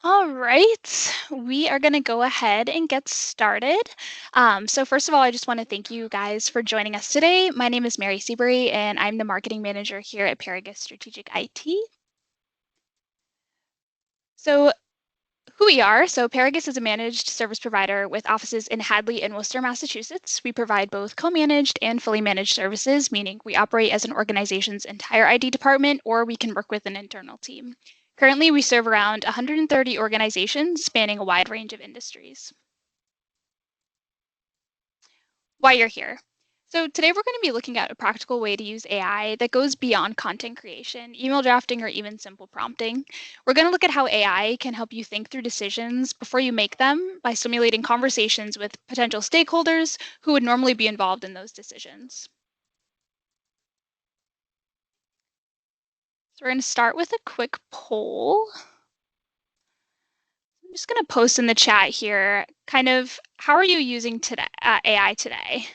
All right, we are going to go ahead and get started. So first of all, I just want to thank you guys for joining us today. My name is Mary Seabury, and I'm the marketing manager here at Paragus Strategic IT. So who we are, so Paragus is a managed service provider with offices in Hadley and Worcester, Massachusetts. We provide both co-managed and fully managed services, meaning we operate as an organization's entire ID department, or we can work with an internal team. Currently, we serve around 130 organizations spanning a wide range of industries. Why you're here. So today we're going to be looking at a practical way to use AI that goes beyond content creation, email drafting, or even simple prompting. We're going to look at how AI can help you think through decisions before you make them by simulating conversations with potential stakeholders who would normally be involved in those decisions. So we're going to start with a quick poll. I'm just going to post in the chat here, kind of, how are you using AI today?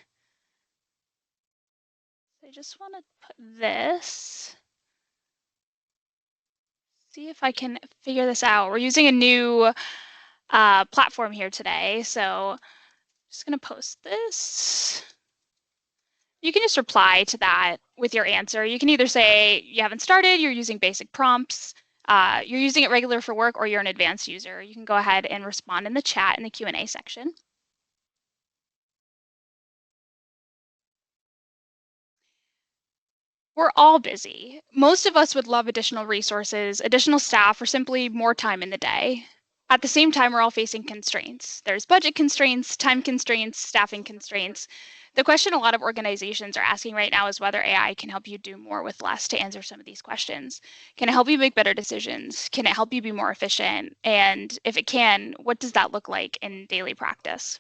I just want to put this. See if I can figure this out. We're using a new platform here today, so I'm just going to post this. You can just reply to that with your answer. You can either say you haven't started, you're using basic prompts, you're using it regular for work, or you're an advanced user. You can go ahead and respond in the chat in the Q&A section. We're all busy. Most of us would love additional resources, additional staff, or simply more time in the day. At the same time, we're all facing constraints. There's budget constraints, time constraints, staffing constraints. The question a lot of organizations are asking right now is whether AI can help you do more with less to answer some of these questions. Can it help you make better decisions? Can it help you be more efficient? And if it can, what does that look like in daily practice?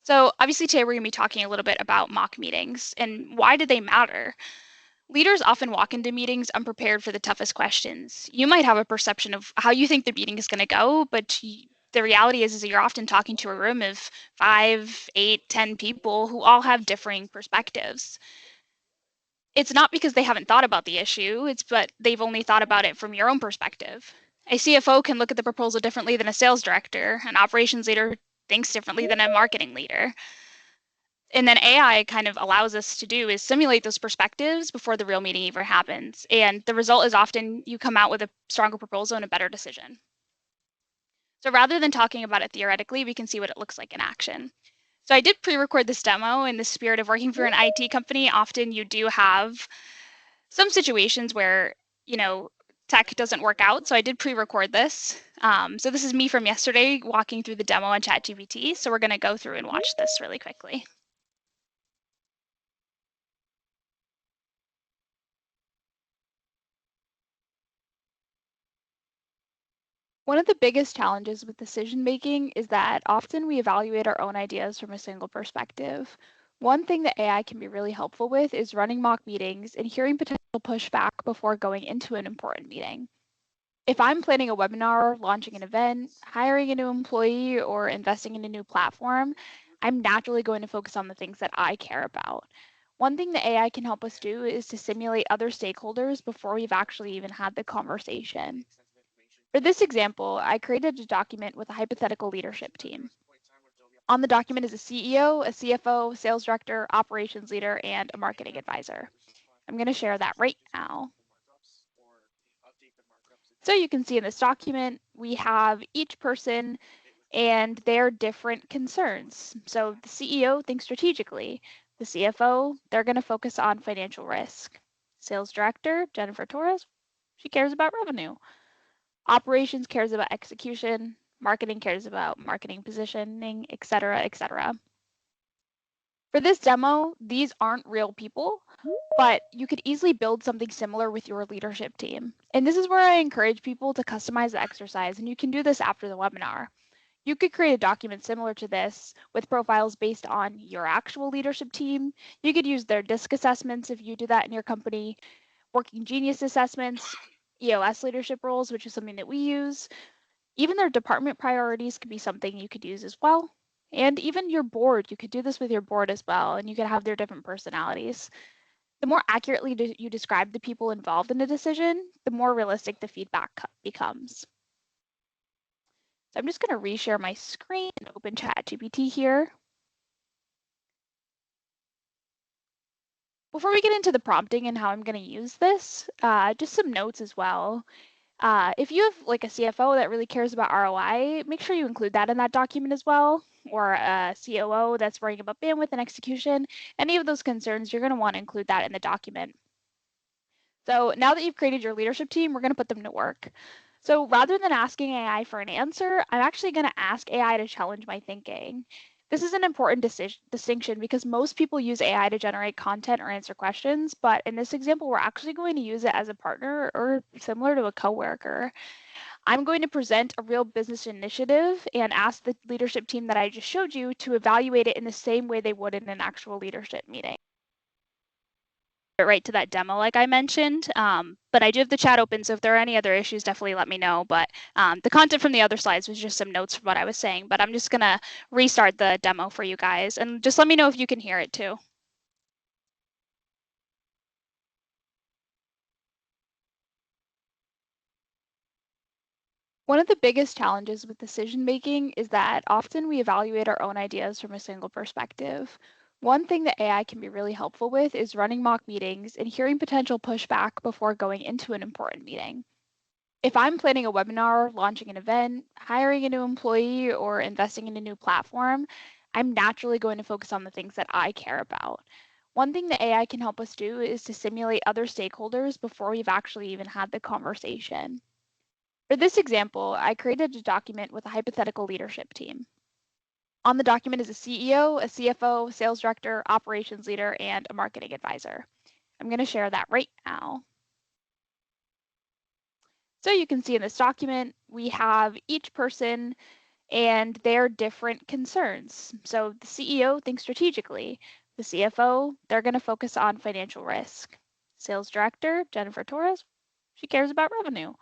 So obviously today we're going to be talking a little bit about mock meetings and why do they matter? Leaders often walk into meetings unprepared for the toughest questions. You might have a perception of how you think the meeting is going to go, but the reality is that you're often talking to a room of 5, 8, 10 people who all have differing perspectives. It's not because they haven't thought about the issue, but they've only thought about it from your own perspective. A CFO can look at the proposal differently than a sales director. An operations leader thinks differently than a marketing leader. And then AI kind of allows us to do is simulate those perspectives before the real meeting even happens. And the result is often you come out with a stronger proposal and a better decision. So rather than talking about it theoretically, we can see what it looks like in action. So I did pre-record this demo in the spirit of working for an IT company. Often you do have some situations where, tech doesn't work out. So I did pre-record this. So this is me from yesterday walking through the demo on ChatGPT. So we're going to go through and watch this really quickly. One of the biggest challenges with decision making is that often we evaluate our own ideas from a single perspective. One thing that AI can be really helpful with is running mock meetings and hearing potential pushback before going into an important meeting. If I'm planning a webinar, launching an event, hiring a new employee, or investing in a new platform, I'm naturally going to focus on the things that I care about. One thing that AI can help us do is to simulate other stakeholders before we've actually even had the conversation. For this example, I created a document with a hypothetical leadership team. On the document is a CEO, a CFO, sales director, operations leader, and a marketing advisor. I'm going to share that right now. So you can see in this document, we have each person and their different concerns. So the CEO thinks strategically. The CFO, they're going to focus on financial risk. Sales director, Jennifer Torres, she cares about revenue. Operations cares about execution, marketing cares about marketing positioning, et cetera, et cetera. For this demo, these aren't real people, but you could easily build something similar with your leadership team. And this is where I encourage people to customize the exercise, and you can do this after the webinar. You could create a document similar to this with profiles based on your actual leadership team. You could use their DISC assessments if you do that in your company, Working Genius assessments, EOS leadership roles, which is something that we use. Even their department priorities could be something you could use as well. And even your board, you could do this with your board as well, and you could have their different personalities. The more accurately you describe the people involved in a decision, the more realistic the feedback becomes. So I'm just going to reshare my screen and open ChatGPT here. Before we get into the prompting and how I'm going to use this, just some notes as well. If you have like a CFO that really cares about ROI, make sure you include that in that document as well, or a COO that's worrying about bandwidth and execution. Any of those concerns, you're going to want to include that in the document. So now that you've created your leadership team, we're going to put them to work. So rather than asking AI for an answer, I'm actually going to ask AI to challenge my thinking. This is an important distinction because most people use AI to generate content or answer questions, but in this example, we're actually going to use it as a partner or similar to a coworker. I'm going to present a real business initiative and ask the leadership team that I just showed you to evaluate it in the same way they would in an actual leadership meeting. Right to that demo like I mentioned, but I do have the chat open, so if there are any other issues, definitely let me know. But the content from the other slides was just some notes from what I was saying, but I'm just gonna restart the demo for you guys, and just let me know if you can hear it too. One of the biggest challenges with decision making is that often we evaluate our own ideas from a single perspective. One thing that AI can be really helpful with is running mock meetings and hearing potential pushback before going into an important meeting. If I'm planning a webinar, launching an event, hiring a new employee, or investing in a new platform, I'm naturally going to focus on the things that I care about. One thing that AI can help us do is to simulate other stakeholders before we've actually even had the conversation. For this example, I created a document with a hypothetical leadership team. On the document is a CEO, a CFO, sales director, operations leader, and a marketing advisor. I'm going to share that right now. So you can see in this document, we have each person and their different concerns. So the CEO thinks strategically. The CFO, they're going to focus on financial risk. Sales director, Jennifer Torres, she cares about revenue.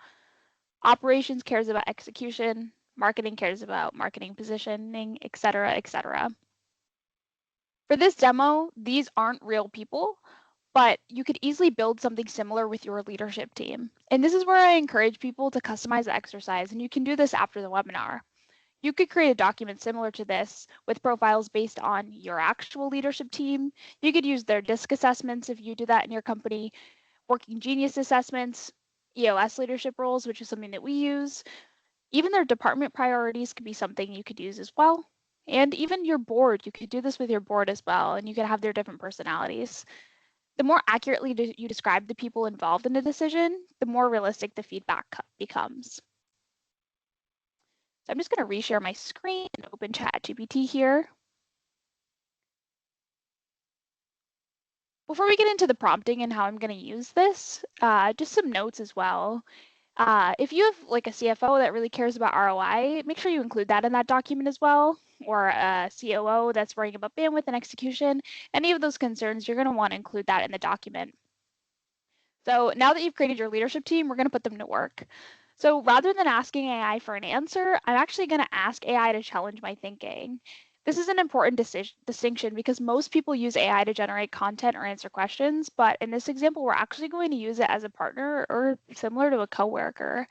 Operations cares about execution. Marketing cares about marketing positioning, et cetera, et cetera. For this demo, these aren't real people, but you could easily build something similar with your leadership team. And this is where I encourage people to customize the exercise, and you can do this after the webinar. You could create a document similar to this with profiles based on your actual leadership team. You could use their DISC assessments if you do that in your company, working genius assessments, EOS leadership roles, which is something that we use. Even their department priorities could be something you could use as well. And even your board, you could do this with your board as well, and you could have their different personalities. The more accurately you describe the people involved in a decision, the more realistic the feedback becomes. So I'm just going to reshare my screen and open ChatGPT here. Before we get into the prompting and how I'm going to use this, just some notes as well. If you have like a CFO that really cares about ROI, make sure you include that in that document as well, or a COO that's worrying about bandwidth and execution. Any of those concerns, you're going to want to include that in the document. So now that you've created your leadership team, we're going to put them to work. So rather than asking AI for an answer, I'm actually going to ask AI to challenge my thinking. This is an important distinction because most people use AI to generate content or answer questions, but in this example, we're actually going to use it as a partner or similar to a coworker.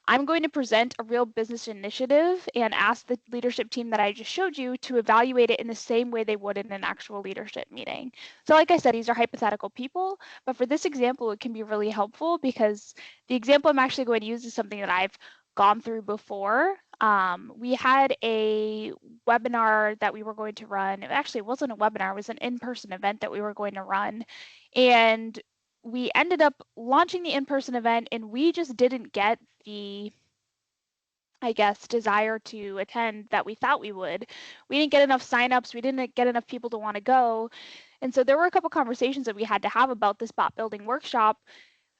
I'm going to present a real business initiative and ask the leadership team that I just showed you to evaluate it in the same way they would in an actual leadership meeting. So like I said, these are hypothetical people, but for this example, it can be really helpful because the example I'm actually going to use is something that I've gone through before. We had a webinar that we were going to run. It wasn't a webinar, it was an in-person event that we were going to run. And we ended up launching the in-person event and we just didn't get the, I guess, desire to attend that we thought we would. We didn't get enough signups. We didn't get enough people to want to go. And so there were a couple conversations that we had to have about this bot building workshop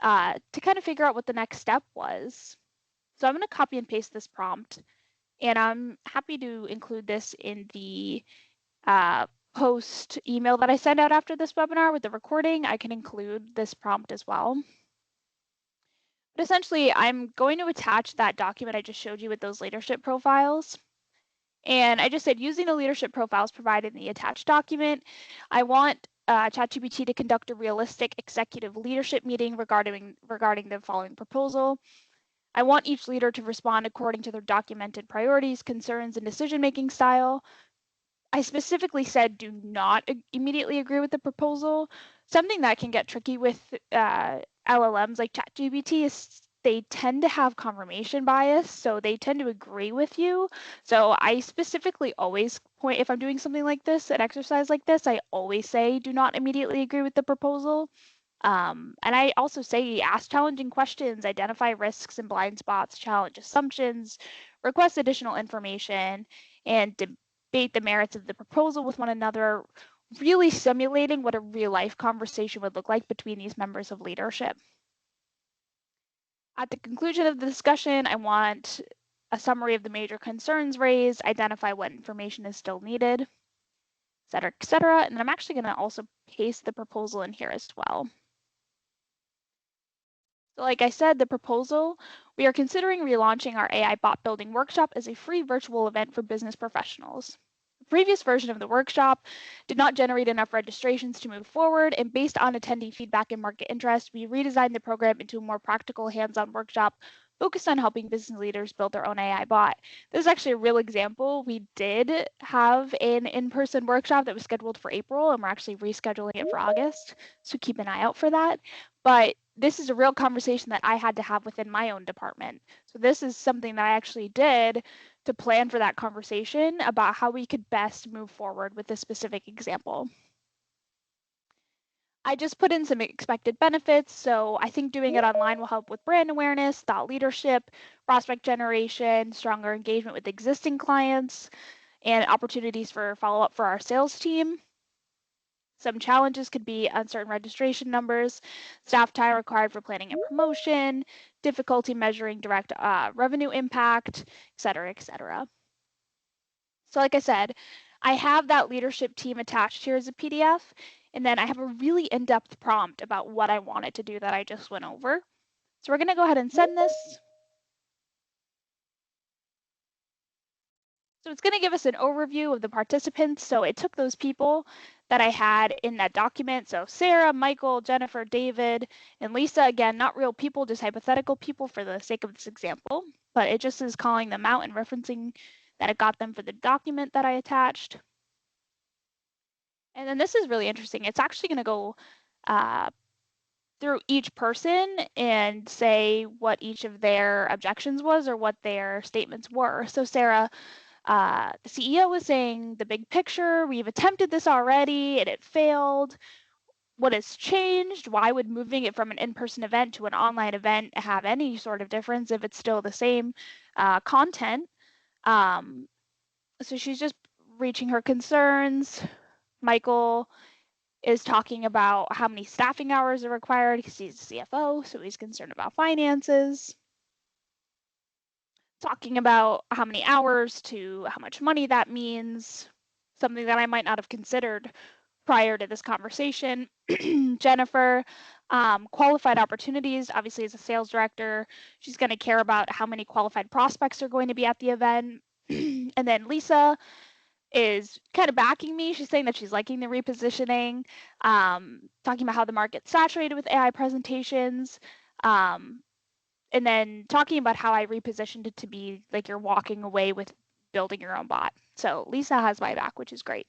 to kind of figure out what the next step was. So I'm going to copy and paste this prompt, and I'm happy to include this in the post email that I send out after this webinar with the recording. I can include this prompt as well. But essentially, I'm going to attach that document I just showed you with those leadership profiles. And I just said, using the leadership profiles provided in the attached document, I want ChatGPT to conduct a realistic executive leadership meeting regarding the following proposal. I want each leader to respond according to their documented priorities, concerns, and decision-making style. I specifically said do not immediately agree with the proposal. Something that can get tricky with LLMs like ChatGPT is they tend to have confirmation bias, so they tend to agree with you. So I specifically always point, if I'm doing something like this, an exercise like this, I always say do not immediately agree with the proposal. And I also say ask challenging questions, identify risks and blind spots, challenge assumptions, request additional information, and debate the merits of the proposal with one another, really simulating what a real life conversation would look like between these members of leadership. At the conclusion of the discussion, I want a summary of the major concerns raised, identify what information is still needed, et cetera, et cetera. And I'm actually going to also paste the proposal in here as well. So like I said, the proposal, we are considering relaunching our AI bot building workshop as a free virtual event for business professionals. The previous version of the workshop did not generate enough registrations to move forward, and based on attendee feedback and market interest, we redesigned the program into a more practical hands-on workshop focused on helping business leaders build their own AI bot. This is actually a real example. We did have an in-person workshop that was scheduled for April, and we're actually rescheduling it for August, so keep an eye out for that. But this is a real conversation that I had to have within my own department. So this is something that I actually did to plan for that conversation about how we could best move forward with this specific example. I just put in some expected benefits. So I think doing it online will help with brand awareness, thought leadership, prospect generation, stronger engagement with existing clients, and opportunities for follow-up for our sales team. Some challenges could be uncertain registration numbers, staff time required for planning and promotion, difficulty measuring direct revenue impact, et cetera, et cetera. So like I said, I have that leadership team attached here as a PDF, and then I have a really in-depth prompt about what I wanted to do that I just went over. So we're going to go ahead and send this. So it's going to give us an overview of the participants. So it took those people that I had in that document. So Sarah, Michael, Jennifer, David, and Lisa, again, not real people, just hypothetical people for the sake of this example, but it just is calling them out and referencing that it got them for the document that I attached. And then this is really interesting. It's actually going to go through each person and say what each of their objections was or what their statements were. So Sarah, the CEO was saying the big picture, we've attempted this already and it failed. What has changed? Why would moving it from an in-person event to an online event have any sort of difference if it's still the same content? So she's just reaching her concerns. Michael is talking about how many staffing hours are required because he's the CFO, so he's concerned about finances. Talking about how many hours to how much money that means, something that I might not have considered prior to this conversation. Jennifer, qualified opportunities, obviously as a sales director, she's going to care about how many qualified prospects are going to be at the event. And then Lisa is kind of backing me. She's saying that she's liking the repositioning, talking about how the market's saturated with AI presentations, and then talking about how I repositioned it to be like you're walking away with building your own bot. So Lisa has my back, which is great.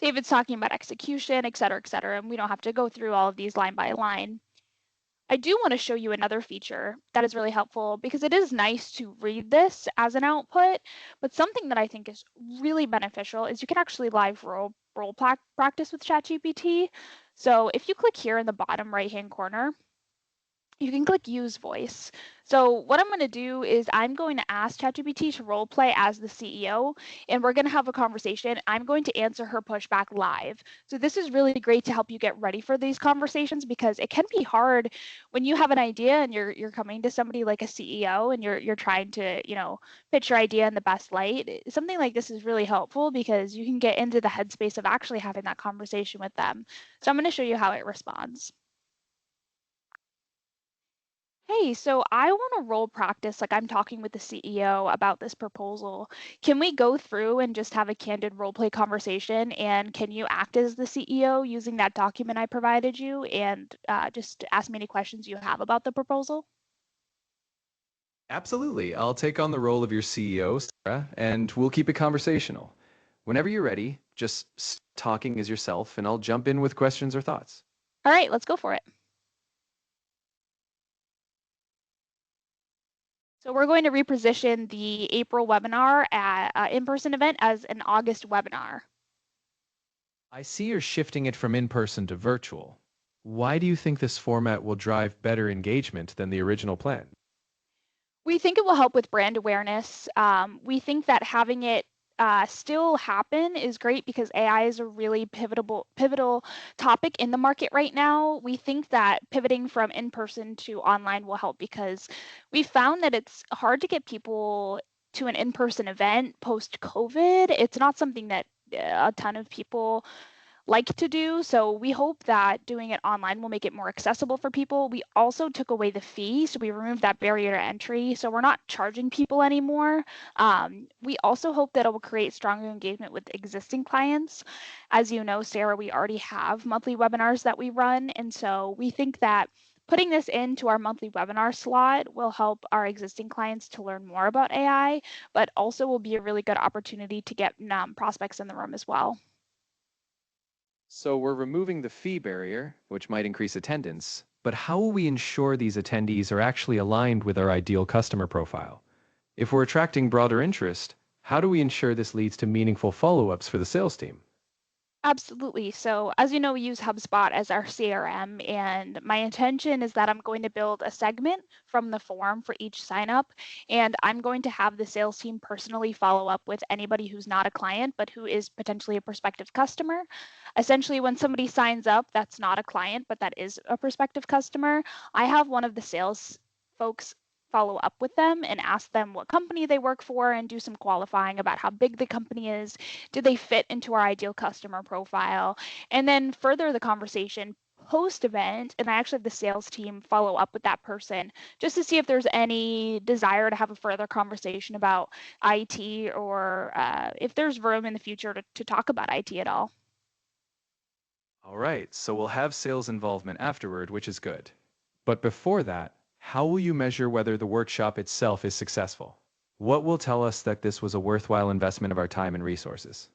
David's talking about execution, et cetera, and we don't have to go through all of these line by line. I do want to show you another feature that is really helpful because it is nice to read this as an output, but something that I think is really beneficial is you can actually live role practice with ChatGPT. So if you click here in the bottom right-hand corner, you can click use voice. So what I'm going to do is I'm going to ask ChatGPT to role play as the CEO, and we're going to have a conversation. I'm going to answer her pushback live. So this is really great to help you get ready for these conversations because it can be hard when you have an idea and you're coming to somebody like a CEO and you're trying to, pitch your idea in the best light. Something like this is really helpful because you can get into the headspace of actually having that conversation with them. So I'm going to show you how it responds. Hey, so I want to role practice like I'm talking with the CEO about this proposal. Can we go through and just have a candid role play conversation? And can you act as the CEO using that document I provided you and just ask me any questions you have about the proposal? Absolutely. I'll take on the role of your CEO, Sarah, and we'll keep it conversational. Whenever you're ready, just talking as yourself, and I'll jump in with questions or thoughts. All right, let's go for it. So we're going to reposition the April webinar at in-person event as an August webinar. I see you're shifting it from in-person to virtual. Why do you think this format will drive better engagement than the original plan? We think it will help with brand awareness. We think that having it still happen is great because AI is a really pivotal topic in the market right now. We think that pivoting from in-person to online will help because we found that it's hard to get people to an in-person event post-COVID. It's not something that a ton of people like to do. So we hope that doing it online will make it more accessible for people. We also took away the fee, so we removed that barrier to entry. So we're not charging people anymore. We also hope that it will create stronger engagement with existing clients. As you know, Sarah, we already have monthly webinars that we run. And so we think that putting this into our monthly webinar slot will help our existing clients to learn more about AI, but also will be a really good opportunity to get prospects in the room as well. So we're removing the fee barrier, which might increase attendance, but how will we ensure these attendees are actually aligned with our ideal customer profile? If we're attracting broader interest, how do we ensure this leads to meaningful follow-ups for the sales team? Absolutely. So, as you know, we use HubSpot as our CRM, and my intention is that I'm going to build a segment from the form for each sign up, and I'm going to have the sales team personally follow up with anybody who's not a client, but who is potentially a prospective customer. Essentially, when somebody signs up, that's not a client, but that is a prospective customer, I have one of the sales folks follow up with them and ask them what company they work for and do some qualifying about how big the company is. Do they fit into our ideal customer profile? And then further the conversation post event, and I actually have the sales team follow up with that person just to see if there's any desire to have a further conversation about IT or if there's room in the future to talk about IT at all. All right, so we'll have sales involvement afterward, which is good. But before that, how will you measure whether the workshop itself is successful? What will tell us that this was a worthwhile investment of our time and resources?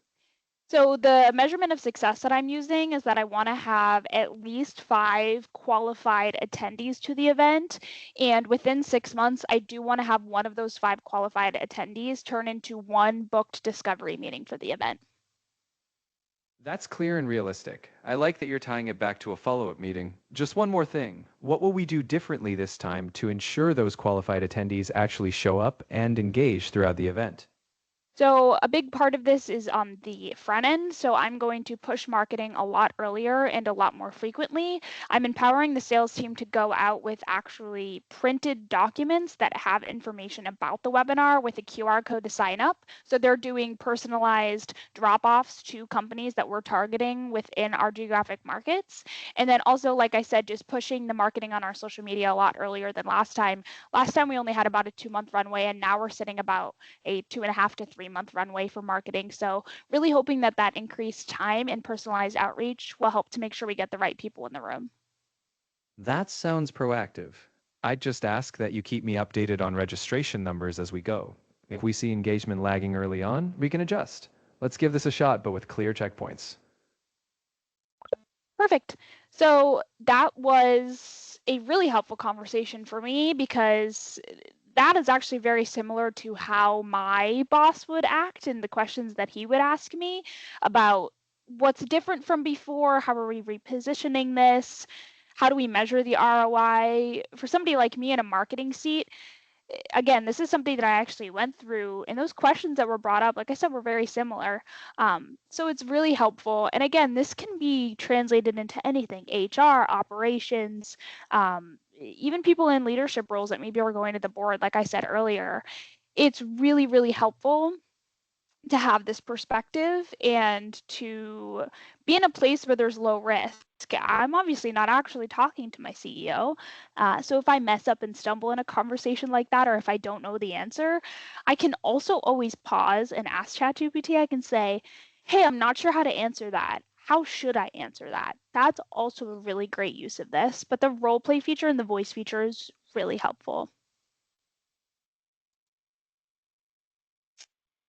So the measurement of success that I'm using is that I want to have at least 5 qualified attendees to the event. And within 6 months, I do want to have one of those 5 qualified attendees turn into one booked discovery meeting for the event. That's clear and realistic. I like that you're tying it back to a follow-up meeting. Just one more thing. What will we do differently this time to ensure those qualified attendees actually show up and engage throughout the event? So a big part of this is on the front end. So I'm going to push marketing a lot earlier and a lot more frequently. I'm empowering the sales team to go out with actually printed documents that have information about the webinar with a QR code to sign up. So they're doing personalized drop-offs to companies that we're targeting within our geographic markets. And then also, like I said, just pushing the marketing on our social media a lot earlier than last time. Last time we only had about a 2-month runway, and now we're sitting about a 2.5 to 3 month runway for marketing. So really hoping that that increased time and personalized outreach will help to make sure we get the right people in the room. That sounds proactive. I'd just ask that you keep me updated on registration numbers as we go. If we see engagement lagging early on, we can adjust. Let's give this a shot, but with clear checkpoints. Perfect. So that was a really helpful conversation for me because that is actually very similar to how my boss would act and the questions that he would ask me about what's different from before, how are we repositioning this, how do we measure the ROI. For somebody like me in a marketing seat, again, this is something that I actually went through, and those questions that were brought up, like I said, were very similar. So it's really helpful. And again, this can be translated into anything: HR, operations, even people in leadership roles that maybe are going to the board, like I said earlier. It's really, really helpful. to have this perspective and to be in a place where there's low risk. I'm obviously not actually talking to my CEO. So if I mess up and stumble in a conversation like that, or if I don't know the answer, I can also always pause and ask ChatGPT. I can say, hey, I'm not sure how to answer that. How should I answer that? That's also a really great use of this. But the role play feature and the voice feature is really helpful.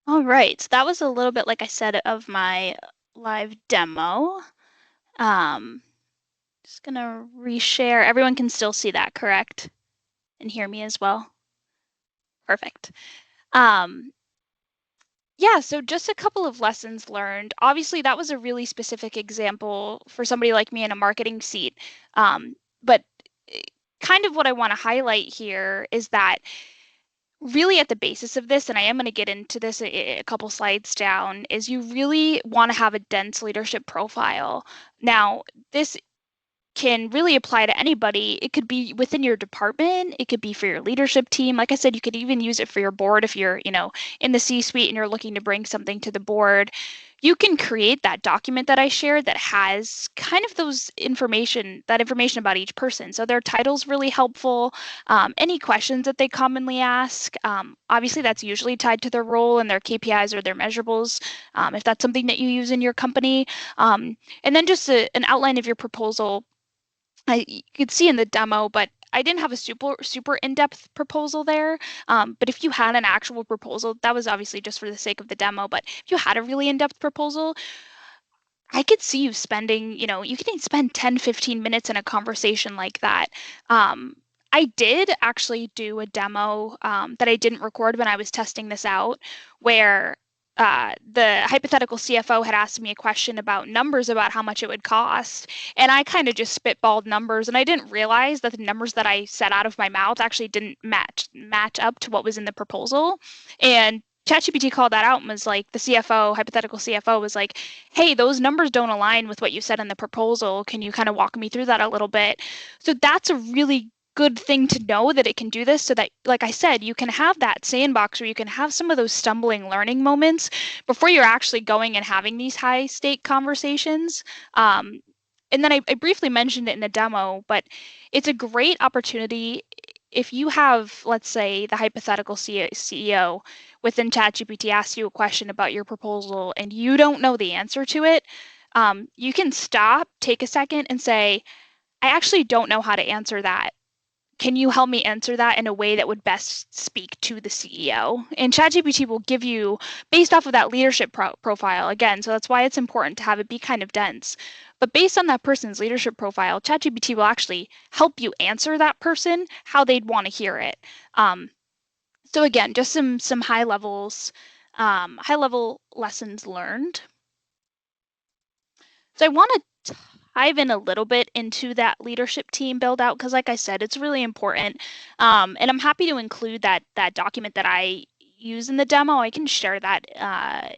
All right, so that was a little bit, like I said, of my live demo. Um, just gonna reshare. Everyone can still see that, correct? And hear me as well. Perfect. Um, yeah, so just a couple of lessons learned. Obviously, that was a really specific example for somebody like me in a marketing seat. But eh, kind of what I want to highlight here is that really at the basis of this, and I am going to get into this a couple slides down, is you really want to have a dense leadership profile. Now, this can really apply to anybody. It could be within your department, it could be for your leadership team. Like I said, you could even use it for your board if you're, in the C-suite and you're looking to bring something to the board. You can create that document that I shared that has kind of that information about each person. So their title's really helpful. Any questions that they commonly ask, obviously that's usually tied to their role and their KPIs or their measurables, if that's something that you use in your company. And then just an outline of your proposal. You could see in the demo, but I didn't have a super in-depth proposal there. But if you had an actual proposal, that was obviously just for the sake of the demo. But if you had a really in-depth proposal, I could see you spending, you could spend 10, 15 minutes in a conversation like that. Um, I did actually do a demo that I didn't record when I was testing this out, where the hypothetical CFO had asked me a question about numbers about how much it would cost. And I kind of just spitballed numbers, and I didn't realize that the numbers that I said out of my mouth actually didn't match up to what was in the proposal. And ChatGPT called that out and was like, the CFO, hypothetical CFO, was like, hey, those numbers don't align with what you said in the proposal. Can you kind of walk me through that a little bit? So that's a really good thing to know that it can do this so that, like I said, you can have that sandbox where you can have some of those stumbling learning moments before you're actually going and having these high stake conversations. Um, and then I briefly mentioned it in the demo, but it's a great opportunity if you have, let's say, the hypothetical CEO within ChatGPT asks you a question about your proposal and you don't know the answer to it, you can stop, take a second, and say, I actually don't know how to answer that. Can you help me answer that in a way that would best speak to the CEO? And ChatGPT will give you, based off of that leadership profile, again, so that's why it's important to have it be kind of dense. But based on that person's leadership profile, ChatGPT will actually help you answer that person how they'd want to hear it. So again, just some high level lessons learned. So I want to dive in a little bit into that leadership team build out because, like I said, it's really important. And I'm happy to include that document that I use in the demo. I can share that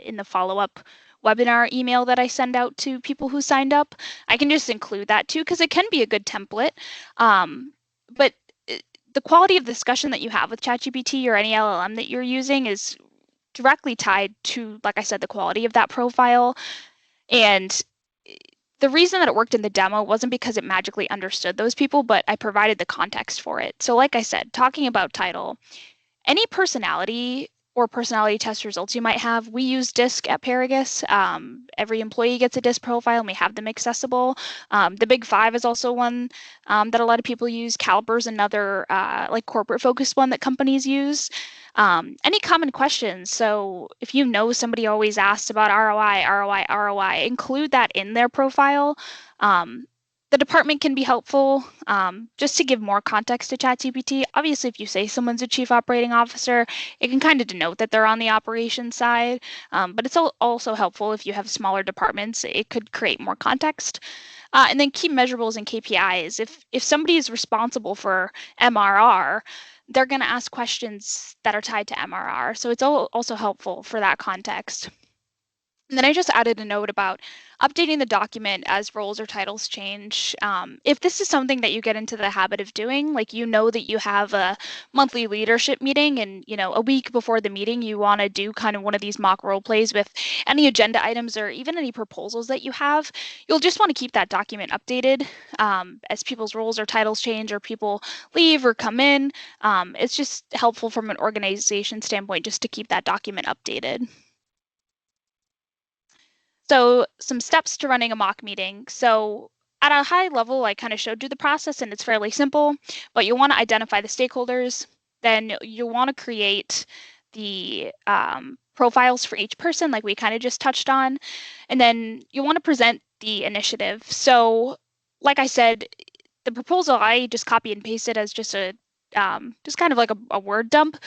in the follow-up webinar email that I send out to people who signed up. I can just include that too because it can be a good template. But the quality of discussion that you have with ChatGPT or any LLM that you're using is directly tied to, like I said, the quality of that profile. And the reason that it worked in the demo wasn't because it magically understood those people, but I provided the context for it. So, like I said, talking about title, any personality or personality test results you might have, we use DISC at Paragus. Every employee gets a DISC profile and we have them accessible. The Big Five is also one that a lot of people use. Caliber is another like corporate focused one that companies use. Any common questions? So if you know somebody always asks about ROI, ROI, ROI, include that in their profile. Um, the department can be helpful just to give more context to ChatGPT. Obviously, if you say someone's a chief operating officer, it can kind of denote that they're on the operations side, but it's also helpful if you have smaller departments. It could create more context. And then key measurables and KPIs. If somebody is responsible for MRR, they're going to ask questions that are tied to MRR. So it's also helpful for that context. And then I just added a note about updating the document as roles or titles change. If this is something that you get into the habit of doing, like you know that you have a monthly leadership meeting and a week before the meeting you want to do kind of one of these mock role plays with any agenda items or even any proposals that you have, you'll just want to keep that document updated as people's roles or titles change or people leave or come in. It's just helpful from an organization standpoint just to keep that document updated. So some steps to running a mock meeting. So at a high level, I kind of showed you the process and it's fairly simple, but you want to identify the stakeholders. Then you want to create the profiles for each person, like we kind of just touched on. And then you want to present the initiative. So like I said, the proposal, I just copy and pasted as just kind of like a word dump.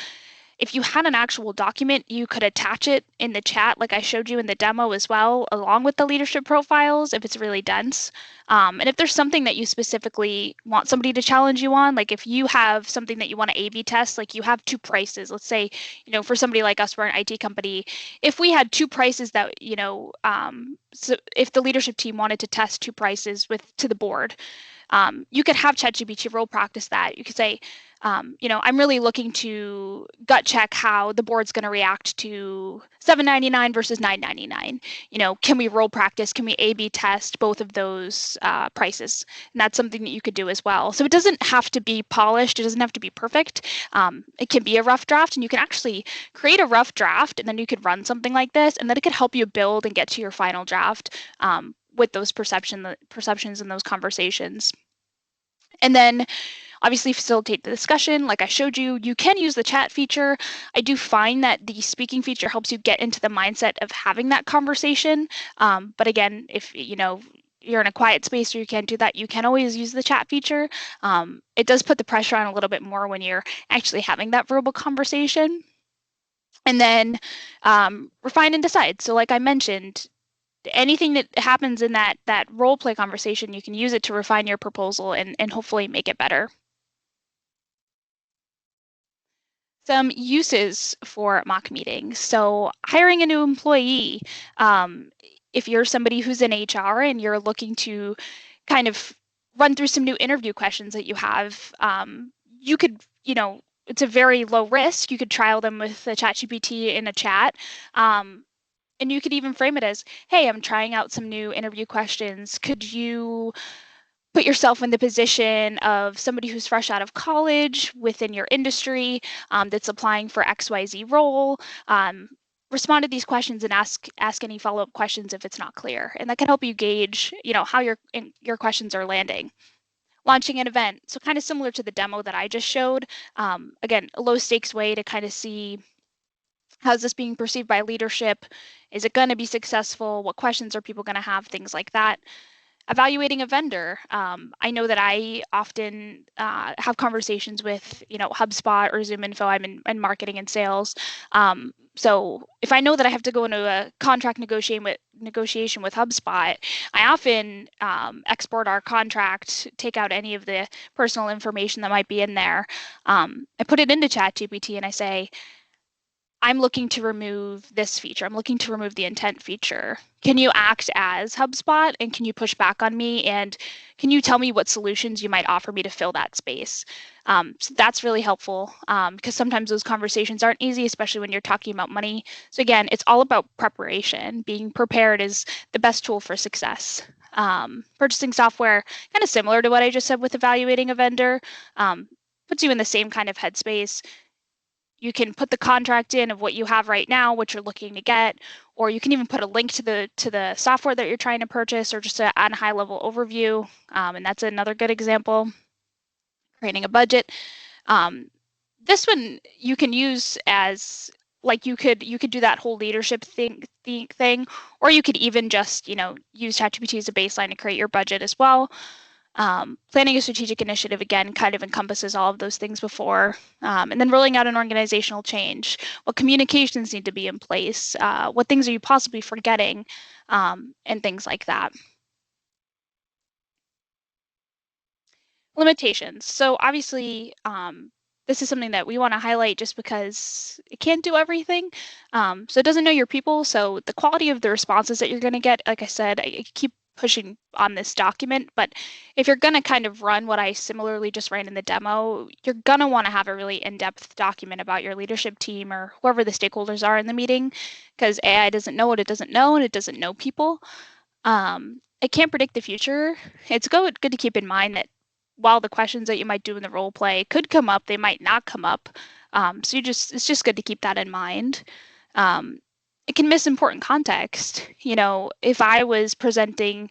If you had an actual document, you could attach it in the chat, like I showed you in the demo as well, along with the leadership profiles if it's really dense. And if there's something that you specifically want somebody to challenge you on, like if you have something that you want to A/B test, like you have two prices, let's say, for somebody like us, we're an IT company. If we had two prices that, so if the leadership team wanted to test two prices to the board, you could have ChatGPT role practice that. You could say, I'm really looking to gut check how the board's going to react to $7.99 versus $9.99. Can we role practice? Can we A/B test both of those prices? And that's something that you could do as well. So it doesn't have to be polished. It doesn't have to be perfect. It can be a rough draft, and you can actually create a rough draft, and then you could run something like this, and then it could help you build and get to your final draft with those perceptions and those conversations. And then obviously facilitate the discussion. Like I showed you, you can use the chat feature. I do find that the speaking feature helps you get into the mindset of having that conversation. But again, if you're in a quiet space or you can't do that, you can always use the chat feature. It does put the pressure on a little bit more when you're actually having that verbal conversation. And then refine and decide. So like I mentioned, anything that happens in that role play conversation, you can use it to refine your proposal and hopefully make it better. Some uses for mock meetings. So hiring a new employee. Um, if you're somebody who's in HR and you're looking to kind of run through some new interview questions that you have, you could, it's a very low risk. You could trial them with the ChatGPT in a chat. And you could even frame it as, hey, I'm trying out some new interview questions. Could you put yourself in the position of somebody who's fresh out of college within your industry that's applying for XYZ role? Respond to these questions and ask any follow-up questions if it's not clear. And that can help you gauge, how your questions are landing. Launching an event. So kind of similar to the demo that I just showed. Again, a low stakes way to kind of see how's this being perceived by leadership? Is it going to be successful? What questions are people going to have? Things like that. Evaluating a vendor. I know that I often have conversations with, HubSpot or ZoomInfo. I'm in marketing and sales. So if I know that I have to go into a contract negotiation with HubSpot, I often export our contract, take out any of the personal information that might be in there. I put it into ChatGPT and I say, I'm looking to remove this feature. I'm looking to remove the intent feature. Can you act as HubSpot and can you push back on me? And can you tell me what solutions you might offer me to fill that space? So that's really helpful because sometimes those conversations aren't easy, especially when you're talking about money. So again, it's all about preparation. Being prepared is the best tool for success. Purchasing software, kind of similar to what I just said with evaluating a vendor, puts you in the same kind of headspace. You can put the contract in of what you have right now, what you're looking to get, or you can even put a link to the software that you're trying to purchase or just a high level overview. And that's another good example. Creating a budget. This one you can use as like you could do that whole leadership thing, or you could even just use ChatGPT as a baseline to create your budget as well. Planning a strategic initiative, again, kind of encompasses all of those things before. And then rolling out an organizational change. What communications need to be in place? What things are you possibly forgetting? And things like that. Limitations. So obviously, this is something that we want to highlight just because it can't do everything. So it doesn't know your people. So the quality of the responses that you're going to get, like I said, I keep pushing on this document, but if you're going to kind of run what I similarly just ran in the demo, you're going to want to have a really in-depth document about your leadership team or whoever the stakeholders are in the meeting, because AI doesn't know what it doesn't know and it doesn't know people. It can't predict the future. It's good to keep in mind that while the questions that you might do in the role play could come up, they might not come up. So it's just good to keep that in mind. Um, it can miss important context. You know, if I was presenting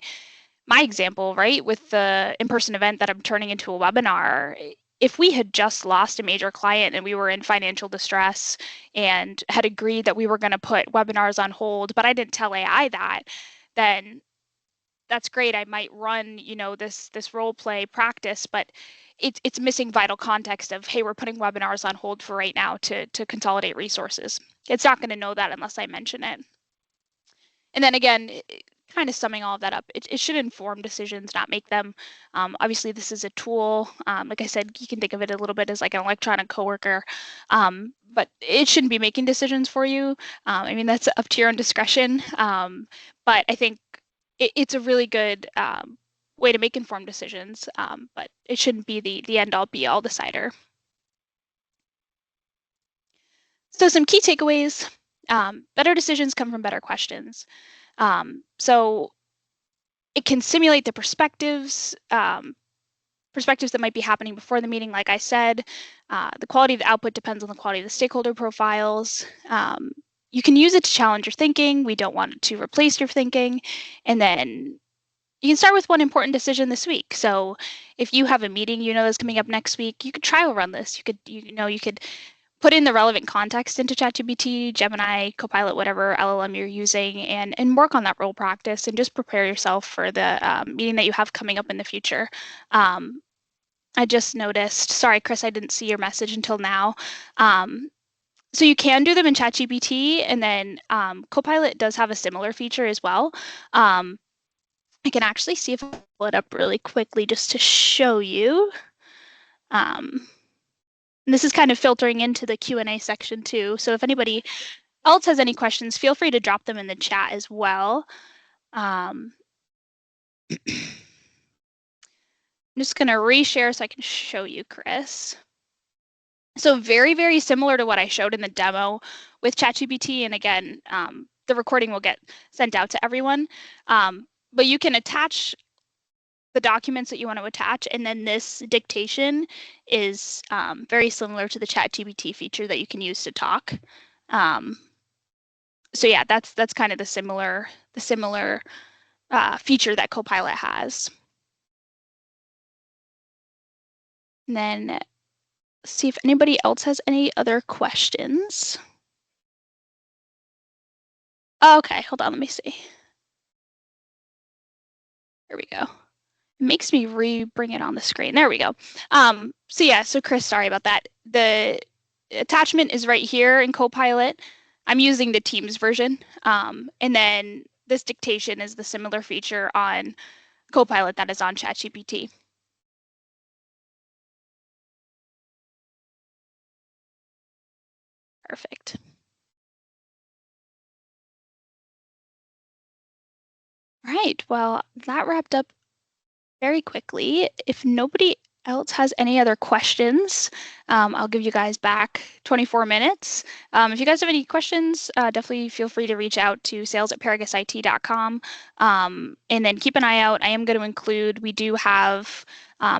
my example, right, with the in-person event that I'm turning into a webinar, if we had just lost a major client and we were in financial distress and had agreed that we were going to put webinars on hold, but I didn't tell AI that, then that's great. I might run, you know, this role play practice, but it's missing vital context of, hey, we're putting webinars on hold for right now to consolidate resources. It's not going to know that unless I mention it. And then again, kind of summing all of that up, it should inform decisions, not make them. Obviously, this is a tool. Like I said, you can think of it a little bit as like an electronic coworker, but it shouldn't be making decisions for you. I mean, that's up to your own discretion. But I think it's a really good way to make informed decisions, but it shouldn't be the end all be all decider. So some key takeaways, better decisions come from better questions. So it can simulate the perspectives that might be happening before the meeting. Like I said, the quality of the output depends on the quality of the stakeholder profiles. You can use it to challenge your thinking. We don't want it to replace your thinking. And then you can start with one important decision this week. So if you have a meeting, you know, that's coming up next week, you could trial run this. You could put in the relevant context into ChatGPT, Gemini, Copilot, whatever LLM you're using, and work on that role practice and just prepare yourself for the meeting that you have coming up in the future. I just noticed, sorry, Chris, I didn't see your message until now. So you can do them in ChatGPT, and then Copilot does have a similar feature as well. I can actually see if I pull it up really quickly just to show you. And this is kind of filtering into the Q&A section too. So if anybody else has any questions, feel free to drop them in the chat as well. I'm just going to reshare so I can show you, Chris. So very, very similar to what I showed in the demo with ChatGPT. And again, the recording will get sent out to everyone. But you can attach the documents that you want to attach, and then this dictation is very similar to the ChatGPT feature that you can use to talk. So yeah, that's kind of the similar feature that Copilot has. And then see if anybody else has any other questions. Okay, hold on, let me see. Here we go. It makes me bring it on the screen. There we go. So yeah, so Chris, sorry about that. The attachment is right here in Copilot. I'm using the Teams version. And then this dictation is the similar feature on Copilot that is on ChatGPT. Perfect. All right, well, that wrapped up very quickly. If nobody else has any other questions, I'll give you guys back 24 minutes. If you guys have any questions, definitely feel free to reach out to sales@paragusit.com. And then keep an eye out. I am going to include, we do have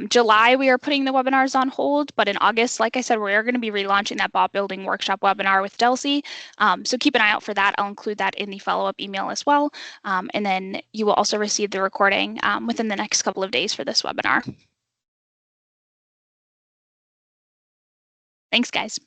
July, we are putting the webinars on hold, but in August, like I said, we are going to be relaunching that bot building workshop webinar with Delcy. So keep an eye out for that. I'll include that in the follow-up email as well. And then you will also receive the recording within the next couple of days for this webinar. Thanks, guys.